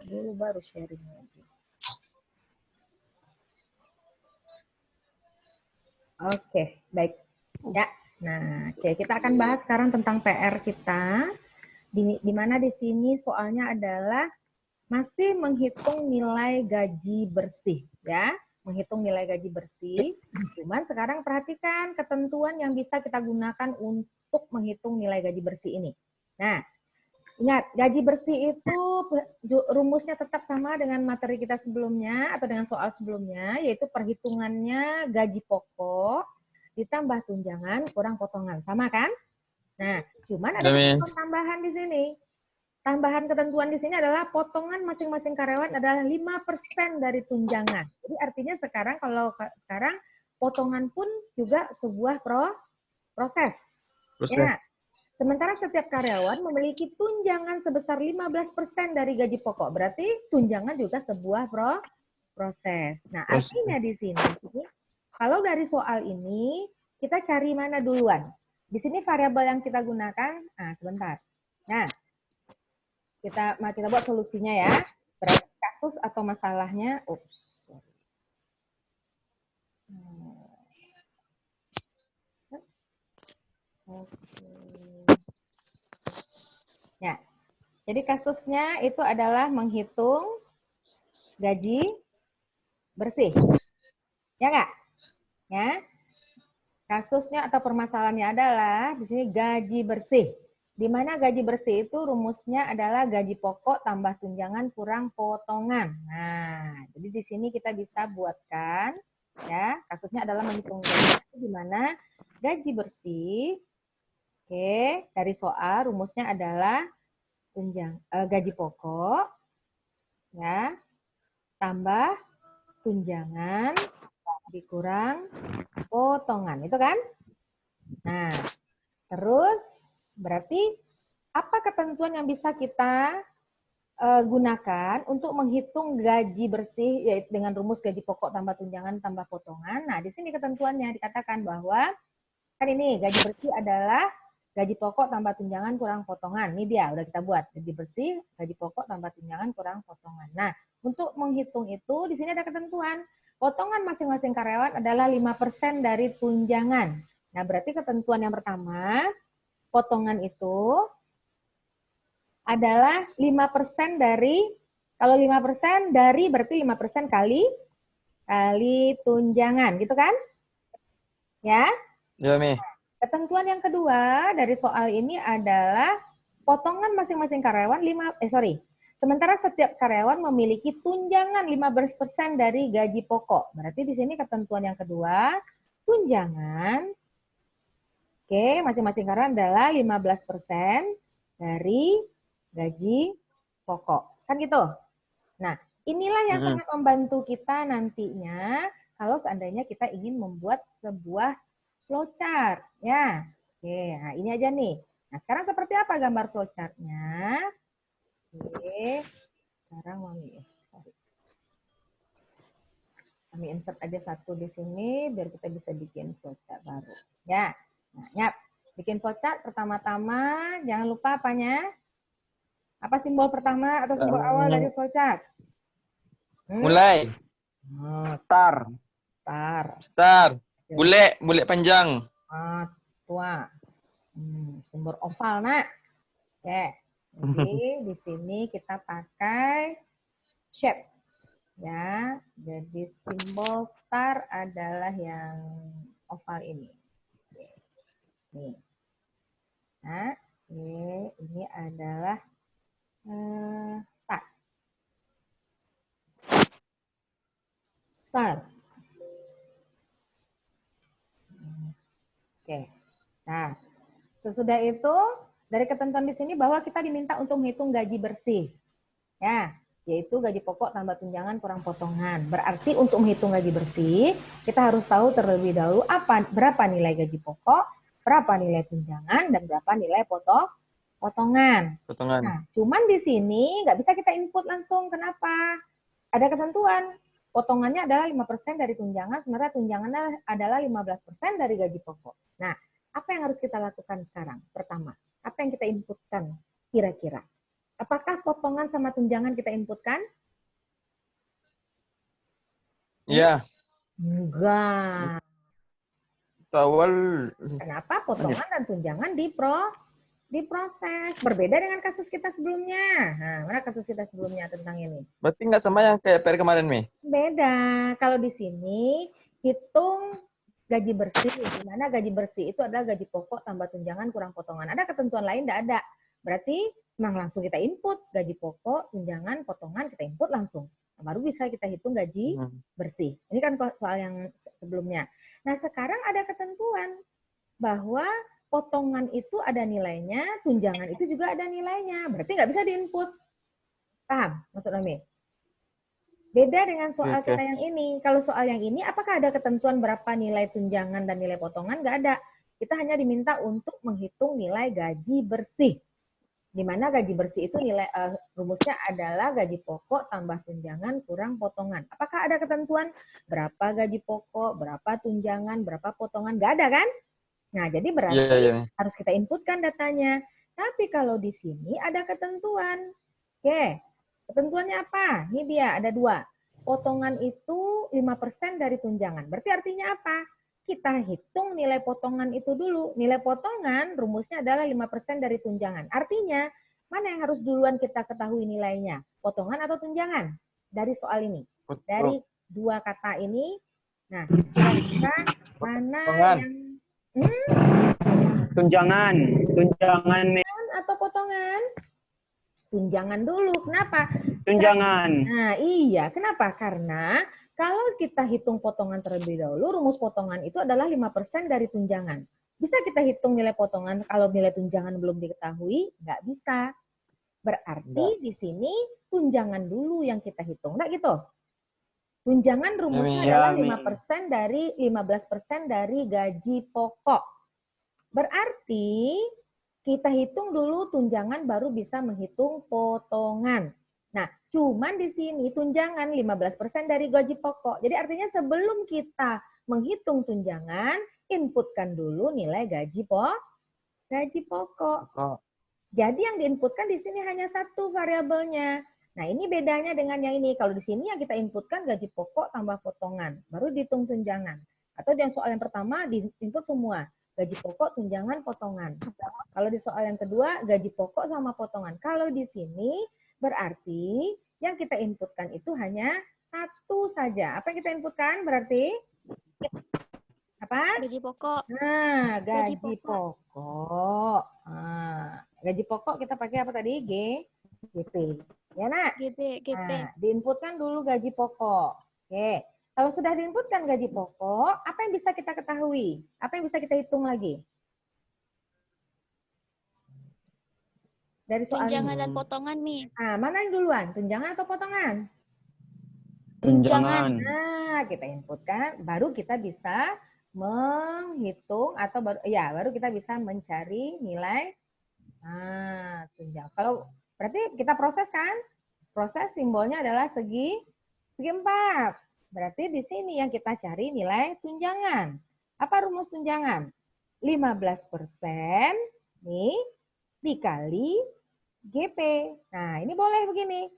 dulu baru sharing lagi. Oke, baik. Ya. Nah, oke, kita akan bahas sekarang tentang PR kita. Di mana di sini soalnya adalah masih menghitung nilai gaji bersih, ya. Menghitung nilai gaji bersih. Cuman sekarang perhatikan ketentuan yang bisa kita gunakan untuk menghitung nilai gaji bersih ini. Nah, ingat, gaji bersih itu rumusnya tetap sama dengan materi kita sebelumnya atau dengan soal sebelumnya, yaitu perhitungannya gaji pokok ditambah tunjangan kurang potongan. Sama kan? Nah, cuman ada ketentuan tambahan di sini. Tambahan ketentuan di sini adalah potongan masing-masing karyawan adalah 5% dari tunjangan. Jadi artinya sekarang kalau sekarang potongan pun juga sebuah proses. Ya. Sementara setiap karyawan memiliki tunjangan sebesar 15% dari gaji pokok. Berarti tunjangan juga sebuah proses. Nah, artinya di sini kalau dari soal ini kita cari mana duluan? Di sini variabel yang kita gunakan, sebentar. Nah, kita buat solusinya ya. Berarti kasus atau masalahnya, ya. Jadi kasusnya itu adalah menghitung gaji bersih. Ya nggak? Ya. Kasusnya atau permasalahannya adalah di sini gaji bersih. Di mana gaji bersih itu rumusnya adalah gaji pokok tambah tunjangan kurang potongan. Nah, jadi di sini kita bisa buatkan ya, kasusnya adalah menghitung gaji di mana gaji bersih. Oke, dari soal rumusnya adalah gaji pokok ya tambah tunjangan dikurang potongan, itu kan? Nah, terus berarti apa ketentuan yang bisa kita gunakan untuk menghitung gaji bersih yaitu dengan rumus gaji pokok tambah tunjangan tambah potongan. Nah, di sini ketentuannya dikatakan bahwa kan ini gaji bersih adalah gaji pokok tambah tunjangan kurang potongan. Ini dia udah kita buat gaji bersih, gaji pokok tambah tunjangan kurang potongan. Nah, untuk menghitung itu di sini ada ketentuan. Potongan masing-masing karyawan adalah 5% dari tunjangan. Nah, berarti ketentuan yang pertama, potongan itu adalah 5% dari, kalau 5% dari berarti 5% kali tunjangan, gitu kan? Ya? Ya, Mi. Ketentuan yang kedua dari soal ini adalah potongan masing-masing karyawan sementara setiap karyawan memiliki tunjangan 15% dari gaji pokok. Berarti di sini ketentuan yang kedua, tunjangan masing-masing karyawan adalah 15% dari gaji pokok. Kan gitu? Nah, inilah yang sangat membantu kita nantinya kalau seandainya kita ingin membuat sebuah flowchart. Ya, oke, nah ini aja nih. Nah, sekarang seperti apa gambar flowchartnya? Oke, sekarang kami insert aja satu di sini biar kita bisa bikin flowchart baru. Ya, nah, nyap. Bikin flowchart pertama-tama, jangan lupa apanya? Apa simbol pertama atau simbol awal dari flowchart? Mulai. Star. Bule panjang. Tua. Simbol oval, nak. Oke. Jadi di sini kita pakai shape. Ya, jadi simbol star adalah yang oval ini. Oke. Nih. Nah, ini adalah star. Star. Oke. Nah, sesudah itu dari ketentuan di sini bahwa kita diminta untuk menghitung gaji bersih. Ya, yaitu gaji pokok tambah tunjangan kurang potongan. Berarti untuk menghitung gaji bersih, kita harus tahu terlebih dahulu berapa nilai gaji pokok, berapa nilai tunjangan, dan berapa nilai potongan. Nah, cuman di sini nggak bisa kita input langsung. Kenapa? Ada ketentuan. Potongannya adalah 5% dari tunjangan, sementara tunjangannya adalah 15% dari gaji pokok. Nah, apa yang harus kita lakukan sekarang? Pertama, apa yang kita inputkan kira-kira? Apakah potongan sama tunjangan kita inputkan? Iya. Enggak. Awal. Kenapa potongan dan tunjangan diproses? Berbeda dengan kasus kita sebelumnya. Nah, mana kasus kita sebelumnya tentang ini? Berarti nggak sama yang kayak PR kemarin, Mi? Beda. Kalau di sini hitung gaji bersih, di mana gaji bersih itu adalah gaji pokok tambah tunjangan kurang potongan. Ada ketentuan lain? Tidak ada. Berarti memang langsung kita input gaji pokok, tunjangan, potongan, kita input langsung. Nah, baru bisa kita hitung gaji bersih. Ini kan soal yang sebelumnya. Nah, sekarang ada ketentuan bahwa potongan itu ada nilainya, tunjangan itu juga ada nilainya. Berarti nggak bisa diinput. Paham maksud Rami? Beda dengan soal kita yang ini. Kalau soal yang ini, apakah ada ketentuan berapa nilai tunjangan dan nilai potongan? Nggak ada. Kita hanya diminta untuk menghitung nilai gaji bersih. Di mana gaji bersih itu nilai rumusnya adalah gaji pokok tambah tunjangan kurang potongan. Apakah ada ketentuan berapa gaji pokok, berapa tunjangan, berapa potongan? Nggak ada kan? Nah, jadi berarti harus kita inputkan datanya. Tapi kalau di sini ada ketentuan. Oke, ketentuannya apa? Ini dia, ada 2. Potongan itu 5% dari tunjangan. Berarti artinya apa? Kita hitung nilai potongan itu dulu. Nilai potongan rumusnya adalah 5% dari tunjangan. Artinya, mana yang harus duluan kita ketahui nilainya? Potongan atau tunjangan? Dari soal ini. Dari 2 kata ini. Nah, kira-kira mana yang... Tunjangan atau potongan? Tunjangan dulu. Kenapa? Tunjangan. Nah, iya. Kenapa? Karena kalau kita hitung potongan terlebih dahulu, rumus potongan itu adalah 5% dari tunjangan. Bisa kita hitung nilai potongan kalau nilai tunjangan belum diketahui? Nggak bisa. Berarti di sini tunjangan dulu yang kita hitung. Nggak gitu? Tunjangan rumusnya adalah 5% dari 15% dari gaji pokok. Berarti kita hitung dulu tunjangan baru bisa menghitung potongan. Nah, cuman di sini tunjangan 15% dari gaji pokok. Jadi artinya sebelum kita menghitung tunjangan, inputkan dulu nilai gaji pokok. Jadi yang diinputkan di sini hanya satu variabelnya. Nah, ini bedanya dengan yang ini. Kalau di sini yang kita inputkan gaji pokok tambah potongan, baru dihitung tunjangan. Atau yang soal yang pertama diinput semua. Gaji pokok, tunjangan, potongan. Kalau di soal yang kedua, gaji pokok sama potongan. Kalau di sini berarti yang kita inputkan itu hanya satu saja. Apa yang kita inputkan berarti? Apa? Gaji pokok. Nah, gaji pokok. Nah, gaji pokok kita pakai apa tadi? GP. Ya, nak? GP. Nah, diinputkan dulu gaji pokok. Oke. Kalau sudah diinputkan gaji pokok, apa yang bisa kita ketahui? Apa yang bisa kita hitung lagi? Dari soal Tunjangan ini. dan potongan, Mi. Nah, mana yang duluan? Tunjangan atau potongan? Tunjangan. Nah, kita inputkan, baru kita bisa menghitung atau baru kita bisa mencari nilai tunjangan. Kalau berarti kita proses kan? Proses simbolnya adalah segi 4. Berarti di sini yang kita cari nilai tunjangan. Apa rumus tunjangan? 15% nih dikali GP. Nah, ini boleh begini.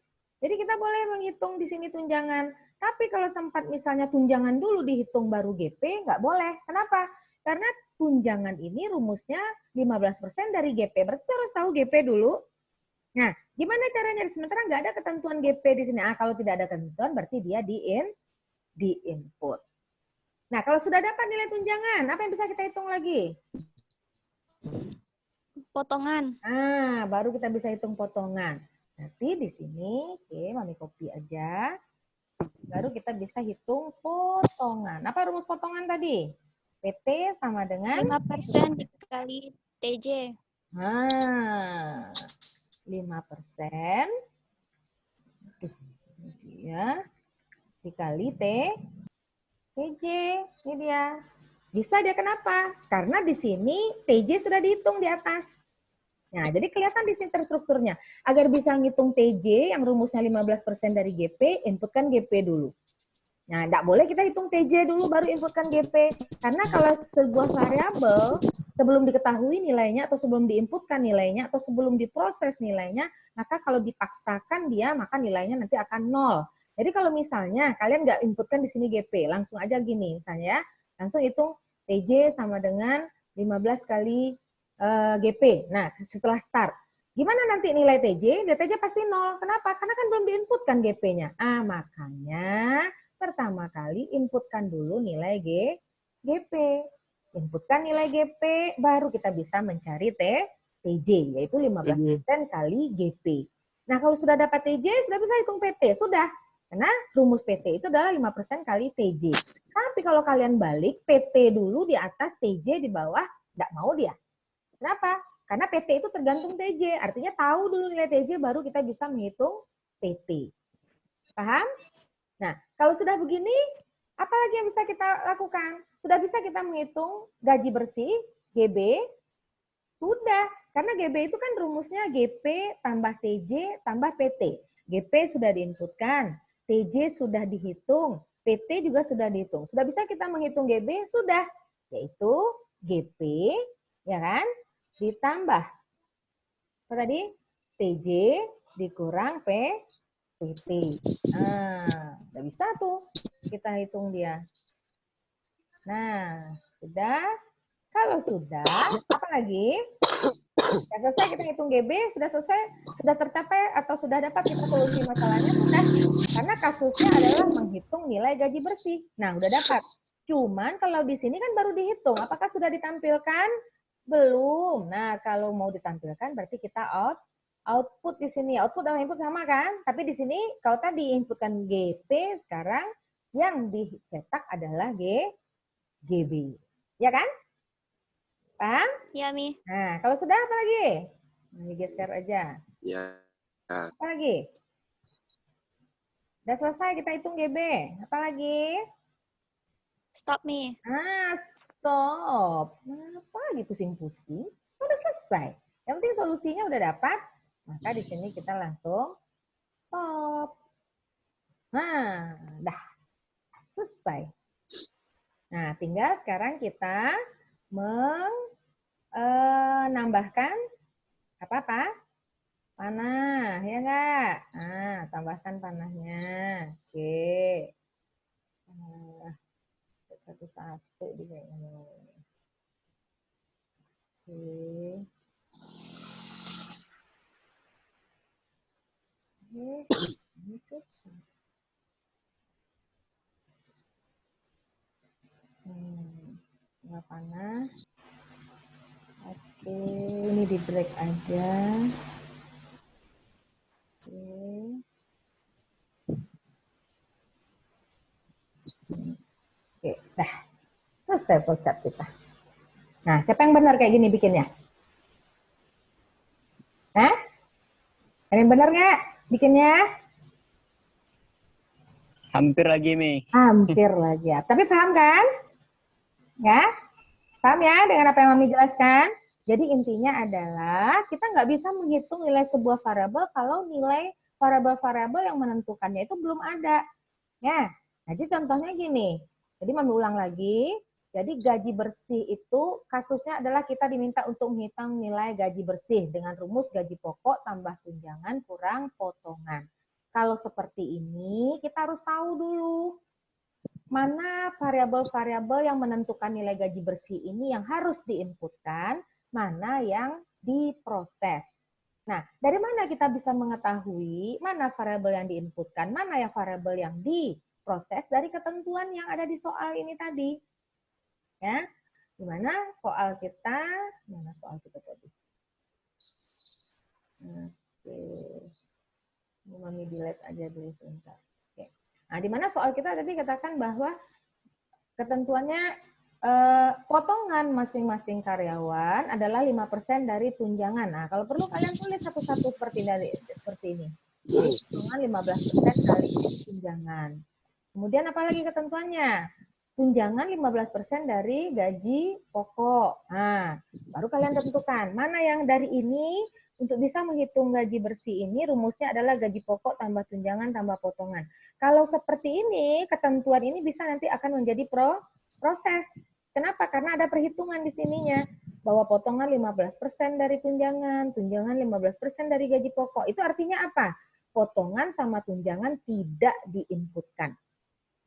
Jadi kita boleh menghitung di sini tunjangan. Tapi kalau sempat misalnya tunjangan dulu dihitung baru GP, nggak boleh. Kenapa? Karena tunjangan ini rumusnya 15% dari GP. Berarti kita harus tahu GP dulu. Nah, gimana caranya? Sementara nggak ada ketentuan GP di sini. Kalau tidak ada ketentuan, berarti dia di-input. Nah, kalau sudah dapat nilai tunjangan, apa yang bisa kita hitung lagi? Potongan. Nah, baru kita bisa hitung potongan. Nanti di sini, oke, Mami copy aja. Baru kita bisa hitung potongan. Apa rumus potongan tadi? PT sama dengan 5% dikali TJ. Nah, 5%. Ya. Dikali TJ. Ini dia. Bisa dia kenapa? Karena di sini TJ sudah dihitung di atas. Nah, jadi kelihatan di sini terstrukturnya. Agar bisa ngitung TJ yang rumusnya 15% dari GP, inputkan GP dulu. Nah, tidak boleh kita hitung TJ dulu baru inputkan GP. Karena kalau sebuah variabel sebelum diketahui nilainya atau sebelum diinputkan nilainya atau sebelum diproses nilainya, maka kalau dipaksakan dia maka nilainya nanti akan 0. Jadi kalau misalnya kalian nggak inputkan di sini GP, langsung aja gini misalnya, langsung hitung TJ sama dengan 15 kali GP. Nah, setelah start. Gimana nanti nilai TJ? Nilai TJ pasti 0. Kenapa? Karena kan belum diinputkan GP-nya. Makanya pertama kali inputkan dulu nilai GP. Inputkan nilai GP, baru kita bisa mencari TJ, yaitu 15% kali GP. Nah, kalau sudah dapat TJ, sudah bisa hitung PT. Sudah. Karena rumus PT itu adalah 5% kali TJ. Tapi kalau kalian balik, PT dulu di atas, TJ di bawah, tidak mau dia. Kenapa? Karena PT itu tergantung TJ. Artinya tahu dulu nilai TJ, baru kita bisa menghitung PT. Paham? Nah, kalau sudah begini, apa lagi yang bisa kita lakukan? Sudah bisa kita menghitung gaji bersih, GB, sudah. Karena GB itu kan rumusnya GP tambah TJ tambah PT. GP sudah diinputkan, TJ sudah dihitung, PT juga sudah dihitung. Sudah bisa kita menghitung GB? Sudah. Yaitu GP, ya kan? Ditambah. Apa tadi? TJ dikurang PT. Nah, udah bisa tuh kita hitung dia. Nah, sudah. Kalau sudah, apa lagi? Sudah selesai kita hitung GB, sudah selesai, sudah tercapai atau sudah dapat kita solusi masalahnya, sudah. Karena kasusnya adalah menghitung nilai gaji bersih. Nah, udah dapat. Cuman kalau di sini kan baru dihitung. Apakah sudah ditampilkan? Belum. Nah, kalau mau ditampilkan berarti kita output di sini. Output sama input sama kan? Tapi di sini kalau tadi inputkan GP, sekarang yang dicetak adalah GB. Ya kan? Paham? Ya, Mi. Nah, kalau sudah apa lagi? Ini geser aja. Ya. Apa lagi? Udah selesai kita hitung GB. Apa lagi? Stop, Mi. Stop. Kenapa lagi pusing-pusing? Udah selesai. Yang penting solusinya udah dapat. Maka di sini kita langsung stop. Nah, dah selesai. Nah, tinggal sekarang kita menambahkan apa-apa? Panah, ya enggak? Nah, tambahkan panahnya. Oke. Satu-satu di sini. Oke. Ini susah. Nggak panas. Oke, ini di break aja. Oke, dah. Selesai flowchart kita. Nah, siapa yang benar kayak gini bikinnya? Hah? Ada yang benar nggak bikinnya? Hampir lagi, Mi. Hampir lagi ya. Tapi paham kan? Ya? Paham ya dengan apa yang Mami jelaskan? Jadi intinya adalah kita nggak bisa menghitung nilai sebuah variabel kalau nilai variabel-variabel yang menentukannya itu belum ada. Ya, jadi contohnya gini. Jadi Mami ulang lagi. Jadi gaji bersih itu kasusnya adalah kita diminta untuk menghitung nilai gaji bersih dengan rumus gaji pokok tambah tunjangan kurang potongan. Kalau seperti ini kita harus tahu dulu mana variabel-variabel yang menentukan nilai gaji bersih ini yang harus diinputkan, mana yang diproses. Nah, dari mana kita bisa mengetahui mana variabel yang diinputkan, mana yang variabel yang diproses dari ketentuan yang ada di soal ini tadi. Ya, gimana soal kita? Mana soal kita tadi? Oke. Mami delete aja dulu sebentar. Oke. Nah, di mana soal kita tadi katakan bahwa ketentuannya potongan masing-masing karyawan adalah 5% dari tunjangan. Nah, kalau perlu kalian tulis satu-satu seperti ini. Potongan 15% kali tunjangan. Kemudian apa lagi ketentuannya? Tunjangan 15% dari gaji pokok. Nah, baru kalian tentukan mana yang dari ini Untuk bisa menghitung gaji bersih ini, rumusnya adalah gaji pokok tambah tunjangan tambah potongan. Kalau seperti ini, ketentuan ini bisa nanti akan menjadi proses. Kenapa? Karena ada perhitungan di sininya. Bahwa potongan 15% dari tunjangan 15% dari gaji pokok. Itu artinya apa? Potongan sama tunjangan tidak diinputkan.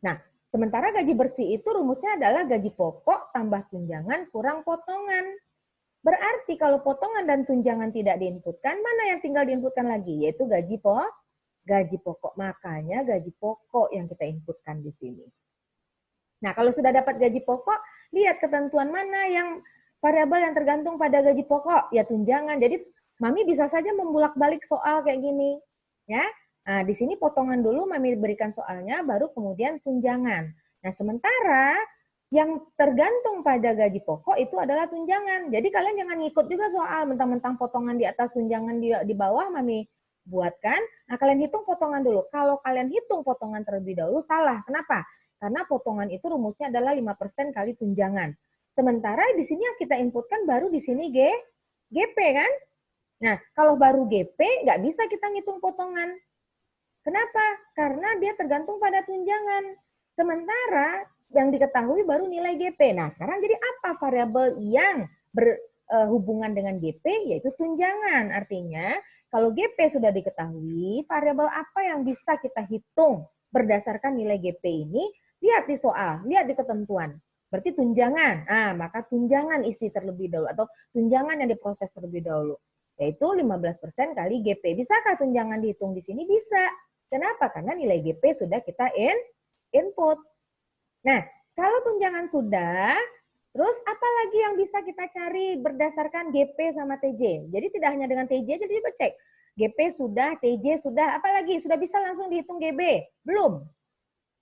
Nah, sementara gaji bersih itu rumusnya adalah gaji pokok tambah tunjangan kurang potongan. Berarti kalau potongan dan tunjangan tidak diinputkan, mana yang tinggal diinputkan lagi? Yaitu gaji pokok. Makanya gaji pokok yang kita inputkan di sini. Nah, kalau sudah dapat gaji pokok, lihat ketentuan mana yang variabel yang tergantung pada gaji pokok. Ya tunjangan. Jadi, Mami bisa saja membulak-balik soal kayak gini. Ya. Nah, di sini potongan dulu Mami berikan soalnya, baru kemudian tunjangan. Nah, sementara yang tergantung pada gaji pokok itu adalah tunjangan. Jadi kalian jangan ngikut juga soal mentang-mentang potongan di atas tunjangan di bawah Mami buatkan. Nah, kalian hitung potongan dulu. Kalau kalian hitung potongan terlebih dahulu salah. Kenapa? Karena potongan itu rumusnya adalah 5% kali tunjangan. Sementara di sini yang kita inputkan baru di sini GP kan? Nah, kalau baru GP nggak bisa kita ngitung potongan. Kenapa? Karena dia tergantung pada tunjangan. Sementara yang diketahui baru nilai GP. Nah, sekarang jadi apa variabel yang berhubungan dengan GP? Yaitu tunjangan. Artinya, kalau GP sudah diketahui, variabel apa yang bisa kita hitung berdasarkan nilai GP ini? Lihat di soal, lihat di ketentuan. Berarti tunjangan. Nah, maka tunjangan isi terlebih dahulu atau tunjangan yang diproses terlebih dahulu. Yaitu 15% kali GP. Bisakah tunjangan dihitung di sini? Bisa. Kenapa? Karena nilai GP sudah kita input. Nah, kalau tunjangan sudah, terus apa lagi yang bisa kita cari berdasarkan GP sama TJ? Jadi tidak hanya dengan TJ aja coba cek. GP sudah, TJ sudah, apa lagi? Sudah bisa langsung dihitung GB? Belum.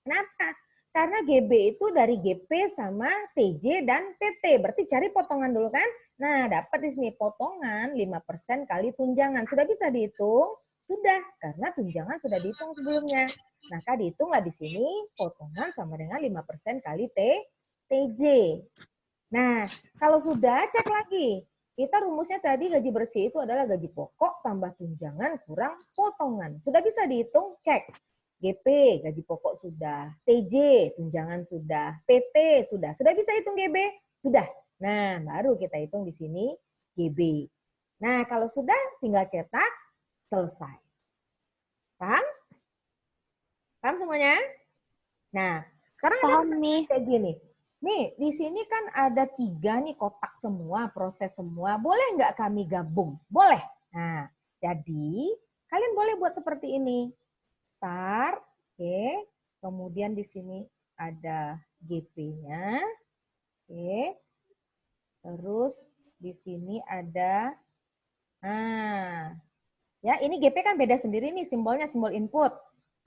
Kenapa? Karena GB itu dari GP sama TJ dan PT. Berarti cari potongan dulu kan? Nah, dapat di sini potongan 5% kali tunjangan. Sudah bisa dihitung? Sudah, karena tunjangan sudah dihitung sebelumnya. Maka dihitunglah di sini potongan sama dengan 5% kali TJ. Nah, kalau sudah cek lagi. Kita rumusnya tadi gaji bersih itu adalah gaji pokok tambah tunjangan kurang potongan. Sudah bisa dihitung? Cek. GP, gaji pokok sudah. TJ, tunjangan sudah. PT sudah. Sudah bisa hitung GB? Sudah. Nah, baru kita hitung di sini GB. Nah, kalau sudah tinggal cetak, selesai. Paham? Paham semuanya? Nah, sekarang Paham, Mi. kayak gini. Nih, di sini kan ada 3 nih kotak semua, proses semua. Boleh nggak kami gabung? Boleh. Nah, jadi kalian boleh buat seperti ini. Start, oke. Kemudian di sini ada GP-nya. Oke. Terus di sini ada, nah, ya ini GP kan beda sendiri nih simbolnya, simbol input.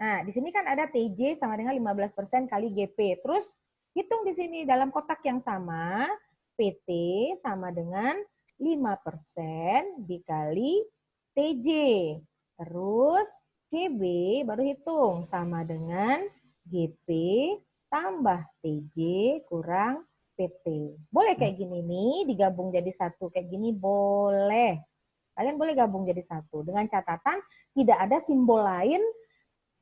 Nah, di sini kan ada TJ sama dengan 15% kali GP. Terus hitung di sini dalam kotak yang sama, PT sama dengan 5% dikali TJ. Terus GB baru hitung sama dengan GP tambah TJ kurang PT. Boleh kayak gini nih, digabung jadi satu kayak gini, boleh. Kalian boleh gabung jadi satu. Dengan catatan tidak ada simbol lain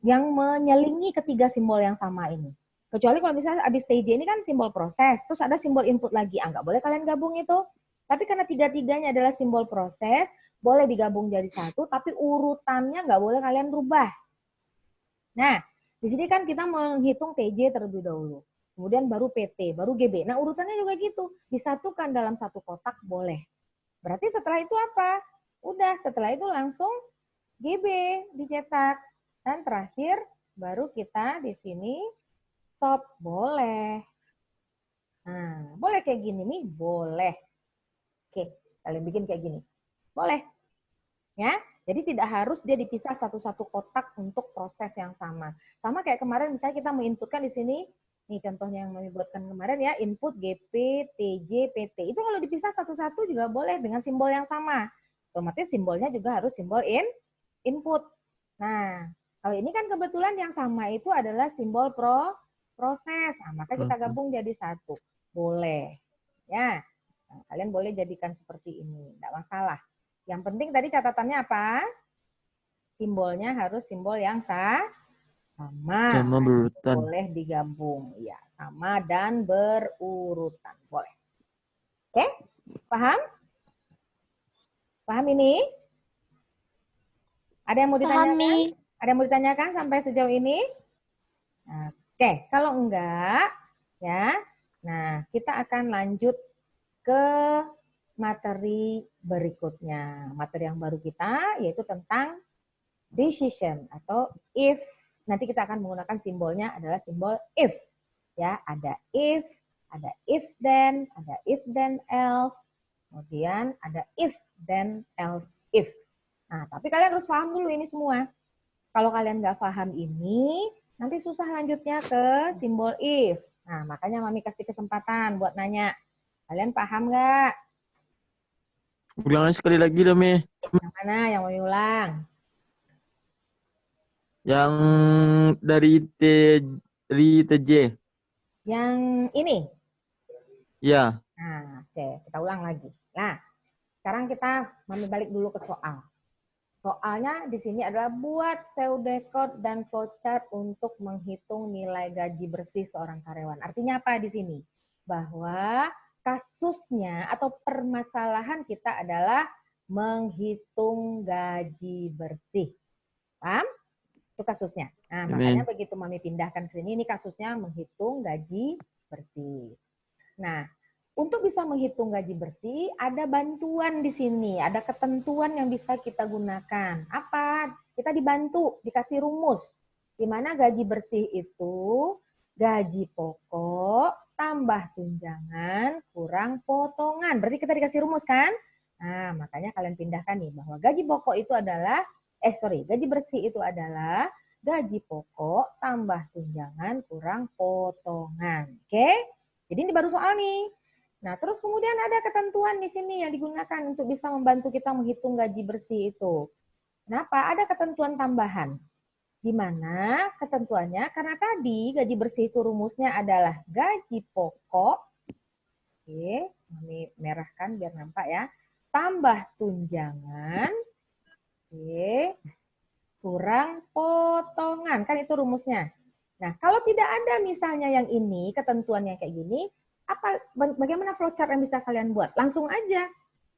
yang menyelingi ketiga simbol yang sama ini. Kecuali kalau misalnya habis TJ ini kan simbol proses, terus ada simbol input lagi. Nggak boleh kalian gabung itu. Tapi karena tiga-tiganya adalah simbol proses, boleh digabung jadi satu, tapi urutannya nggak boleh kalian rubah. Nah, di sini kan kita menghitung TJ terlebih dahulu. Kemudian baru PT, baru GB. Nah, urutannya juga gitu. Disatukan dalam satu kotak boleh. Berarti setelah itu apa? Udah, setelah itu langsung GB dicetak. Dan terakhir baru kita di sini stop. Boleh. Nah, boleh kayak gini nih? Boleh. Oke, kalian bikin kayak gini. Boleh. Ya, jadi tidak harus dia dipisah satu-satu kotak untuk proses yang sama. Sama kayak kemarin misalnya kita menginputkan di sini, nih contohnya yang kami buatkan kemarin ya, input GP, TJ, PT. Itu kalau dipisah satu-satu juga boleh dengan simbol yang sama. Otomatis simbolnya juga harus simbol input. Nah, kalau ini kan kebetulan yang sama itu adalah simbol proses. Nah, maka kita gabung jadi satu. Boleh. Ya, nah, kalian boleh jadikan seperti ini. Tidak masalah. Yang penting tadi catatannya apa? Simbolnya harus simbol yang sama. Sama berurutan. Boleh digabung. Ya, sama dan berurutan. Boleh. Oke? Paham? Paham ini? Ada yang mau Paham, ditanyakan? Mi. Ada yang mau ditanyakan sampai sejauh ini? Oke, kalau enggak, ya. Nah, kita akan lanjut ke materi berikutnya. Materi yang baru kita yaitu tentang decision atau if. Nanti kita akan menggunakan simbolnya adalah simbol if. Ya, ada if then, ada if then else, kemudian ada if then else if. Nah, tapi kalian harus paham dulu ini semua. Kalau kalian nggak paham ini, nanti susah lanjutnya ke simbol if. Nah, makanya Mami kasih kesempatan buat nanya. Kalian paham nggak? Ulangan sekali lagi dong, Mi. Yang mana yang mau ulang? Yang dari TJ. Yang ini. Ya. Nah, oke, kita ulang lagi. Nah, sekarang kita Mami balik dulu ke soal. Soalnya di sini adalah buat pseudocode dan flowchart untuk menghitung nilai gaji bersih seorang karyawan. Artinya apa di sini? Bahwa kasusnya atau permasalahan kita adalah menghitung gaji bersih. Paham? Itu kasusnya. Nah, makanya begitu Mami pindahkan ke sini, ini kasusnya menghitung gaji bersih. Nah, untuk bisa menghitung gaji bersih, ada bantuan di sini, ada ketentuan yang bisa kita gunakan. Apa? Kita dibantu, dikasih rumus. Di mana gaji bersih itu gaji pokok tambah tunjangan kurang potongan. Berarti kita dikasih rumus kan? Nah, makanya kalian pindahkan nih bahwa gaji pokok itu adalah, gaji bersih itu adalah gaji pokok tambah tunjangan kurang potongan. Oke? Jadi ini baru soal nih. Nah, terus kemudian ada ketentuan di sini yang digunakan untuk bisa membantu kita menghitung gaji bersih itu. Kenapa? Ada ketentuan tambahan. Di mana ketentuannya? Karena tadi gaji bersih itu rumusnya adalah gaji pokok. Oke, ini merahkan biar nampak ya. Tambah tunjangan. Oke, kurang potongan. Kan itu rumusnya. Nah, kalau tidak ada misalnya yang ini, ketentuan yang kayak gini, bagaimana flowchart yang bisa kalian buat? Langsung aja.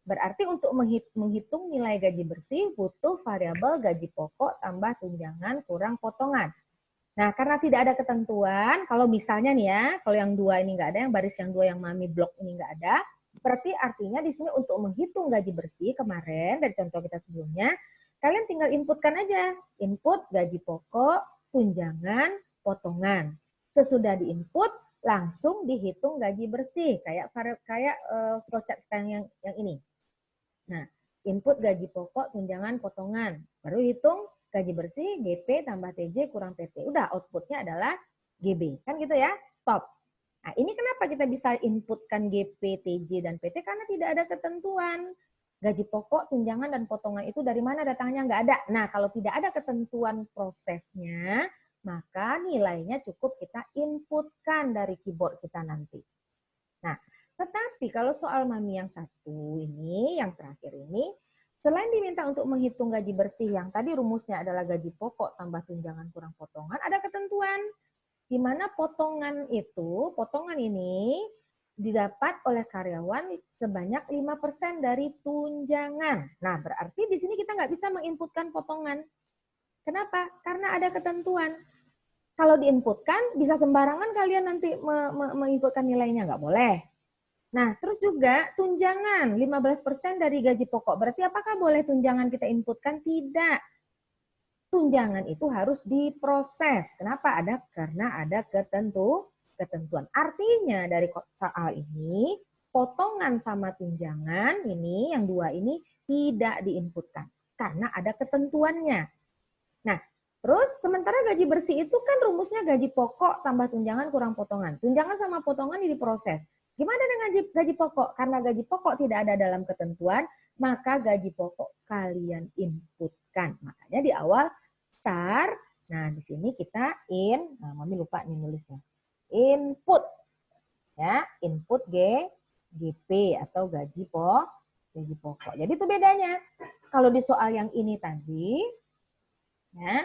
Berarti untuk menghitung nilai gaji bersih butuh variabel gaji pokok tambah tunjangan kurang potongan. Nah, karena tidak ada ketentuan, kalau misalnya nih ya, kalau yang dua ini nggak ada, yang baris yang dua yang Mami blok ini nggak ada, berarti artinya di sini untuk menghitung gaji bersih kemarin dari contoh kita sebelumnya, kalian tinggal inputkan aja. Input gaji pokok, tunjangan, potongan. Sesudah diinput, langsung dihitung gaji bersih kayak flowchart yang ini. Nah, input gaji pokok, tunjangan, potongan. Baru hitung gaji bersih, GP tambah TJ kurang PT. Udah, outputnya adalah GB. Kan gitu ya? Stop. Nah, ini kenapa kita bisa inputkan GP, TJ, dan PT? Karena tidak ada ketentuan. Gaji pokok, tunjangan, dan potongan itu dari mana datangnya? Nggak ada. Nah, kalau tidak ada ketentuan prosesnya, maka nilainya cukup kita inputkan dari keyboard kita nanti. Nah, tetapi kalau soal Mami yang satu ini, yang terakhir ini, selain diminta untuk menghitung gaji bersih yang tadi rumusnya adalah gaji pokok tambah tunjangan kurang potongan, ada ketentuan di mana potongan ini didapat oleh karyawan sebanyak 5% dari tunjangan. Nah, berarti di sini kita nggak bisa menginputkan potongan. Kenapa? Karena ada ketentuan. Kalau diinputkan, bisa sembarangan kalian nanti menginputkan nilainya, nggak boleh. Nah, terus juga tunjangan 15% dari gaji pokok. Berarti apakah boleh tunjangan kita inputkan? Tidak. Tunjangan itu harus diproses. Kenapa? Karena ada ketentuan. Artinya dari soal ini, potongan sama tunjangan ini, yang dua ini tidak diinputkan. Karena ada ketentuannya. Nah, terus sementara gaji bersih itu kan rumusnya gaji pokok tambah tunjangan kurang potongan. Tunjangan sama potongan ini diproses. Gimana dengan gaji pokok? Karena gaji pokok tidak ada dalam ketentuan, maka gaji pokok kalian inputkan. Makanya di awal SAR, nah di sini kita Mami lupa nih nulisnya. Input. Ya, input GP atau gaji gaji pokok. Jadi itu bedanya. Kalau di soal yang ini tadi, ya,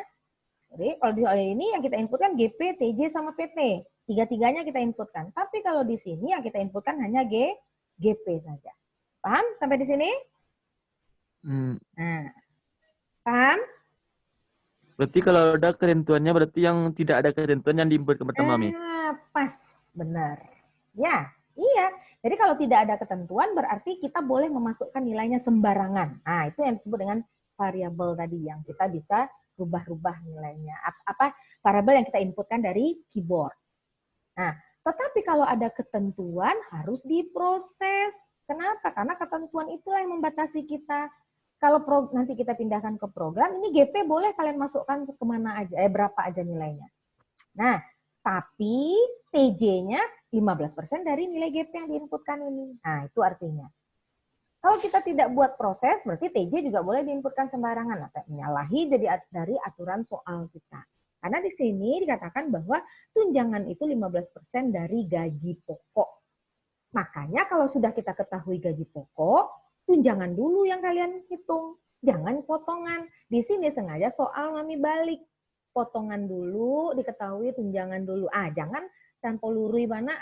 jadi kalau di soal ini yang kita inputkan GP, TJ, sama PT. Tiga-tiganya kita inputkan. Tapi kalau di sini yang kita inputkan hanya GP saja. Paham sampai di sini? Nah, paham? Berarti kalau ada ketentuannya, berarti yang tidak ada ketentuan yang diinput pertama, Mi. Pas, benar. Ya, iya. Jadi kalau tidak ada ketentuan berarti kita boleh memasukkan nilainya sembarangan. Nah, itu yang disebut dengan variabel tadi yang kita bisa rubah-rubah nilainya. Apa variabel yang kita inputkan dari keyboard. Nah, tetapi kalau ada ketentuan harus diproses. Kenapa? Karena ketentuan itulah yang membatasi kita. Kalau nanti kita pindahkan ke program, ini GP boleh kalian masukkan kemana aja, berapa aja nilainya. Nah, tapi TJ-nya 15% dari nilai GP yang diinputkan ini. Nah, itu artinya. Kalau kita tidak buat proses, berarti TJ juga boleh diinputkan sembarangan. Nah, menyalahi dari aturan soal kita. Karena di sini dikatakan bahwa tunjangan itu 15% dari gaji pokok. Makanya kalau sudah kita ketahui gaji pokok, tunjangan dulu yang kalian hitung. Jangan potongan. Di sini sengaja soal Mami balik. Potongan dulu, diketahui tunjangan dulu. Jangan tanpa lurui mana.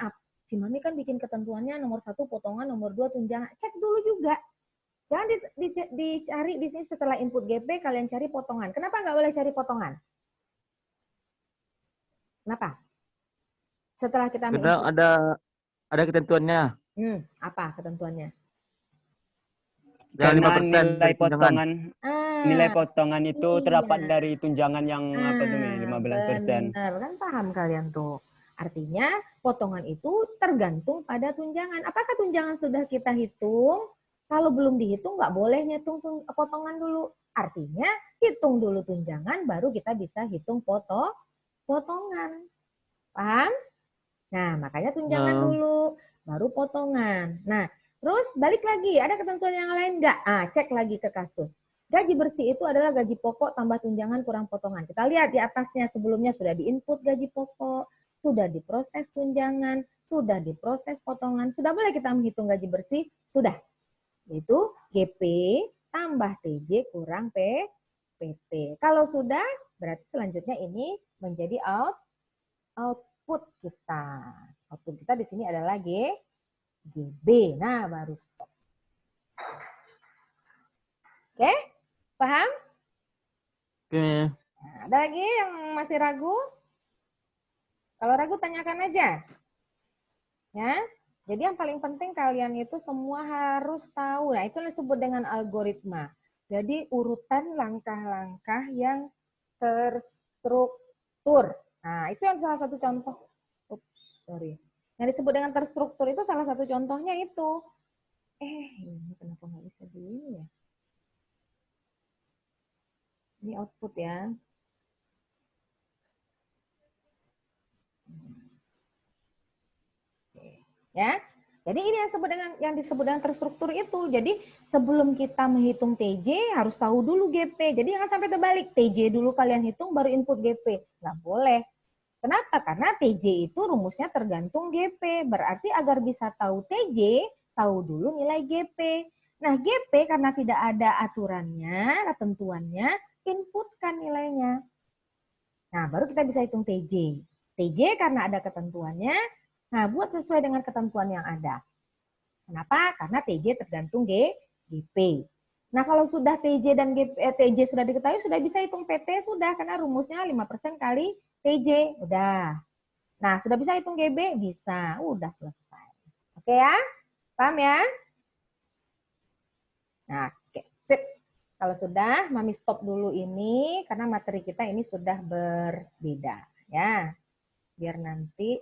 Si Mami kan bikin ketentuannya nomor 1 potongan, nomor 2 tunjangan. Cek dulu juga. Jangan dicari di sini setelah input GP, kalian cari potongan. Kenapa nggak boleh cari potongan? Kenapa? Setelah kita Karena ada ketentuannya. Apa ketentuannya? Yang Karena 5% nilai potongan, nilai potongan itu iya. terdapat dari tunjangan yang apa tuh, Mi? 15%. Benar, kan paham kalian tuh. Artinya potongan itu tergantung pada tunjangan. Apakah tunjangan sudah kita hitung? Kalau belum dihitung nggak boleh ngitung potongan dulu. Artinya hitung dulu tunjangan baru kita bisa hitung potongan. Paham? Nah, makanya tunjangan dulu baru potongan. Nah, terus balik lagi, ada ketentuan yang lain nggak? Cek lagi ke kasus. Gaji bersih itu adalah gaji pokok tambah tunjangan kurang potongan. Kita lihat di atasnya sebelumnya sudah diinput gaji pokok, sudah diproses tunjangan, sudah diproses potongan. Sudah boleh kita menghitung gaji bersih? Sudah. Itu GP tambah TJ kurang PT. Kalau sudah, berarti selanjutnya ini menjadi output kita. Output kita di sini adalah GB. Nah, baru stop. Oke? Paham? Oke. Nah, ada lagi yang masih ragu? Kalau ragu tanyakan aja. Ya. Jadi yang paling penting kalian itu semua harus tahu. Nah, itu disebut dengan algoritma. Jadi urutan langkah-langkah yang terstruktur. Nah, itu yang salah satu contoh. Yang disebut dengan terstruktur itu salah satu contohnya itu. Ini kenapa nggak bisa dulu ya? Ini output ya. Ya. Jadi ini yang disebut dengan terstruktur itu. Jadi sebelum kita menghitung TJ harus tahu dulu GP. Jadi jangan sampai terbalik. TJ dulu kalian hitung baru input GP. Nggak boleh. Kenapa? Karena TJ itu rumusnya tergantung GP. Berarti agar bisa tahu TJ, tahu dulu nilai GP. Nah, GP karena tidak ada aturannya, ketentuannya, inputkan nilainya. Nah, baru kita bisa hitung TJ. TJ karena ada ketentuannya, nah buat sesuai dengan ketentuan yang ada. Kenapa? Karena TJ tergantung GP. Nah, kalau sudah TJ dan TJ sudah diketahui, sudah bisa hitung PT, sudah. Karena rumusnya 5% kali TJ. Udah. Nah, sudah bisa hitung GB? Bisa. Udah selesai. Oke ya? Paham ya? Nah, oke. Sip. Kalau sudah, Mami stop dulu ini. Karena materi kita ini sudah berbeda. Ya. Biar nanti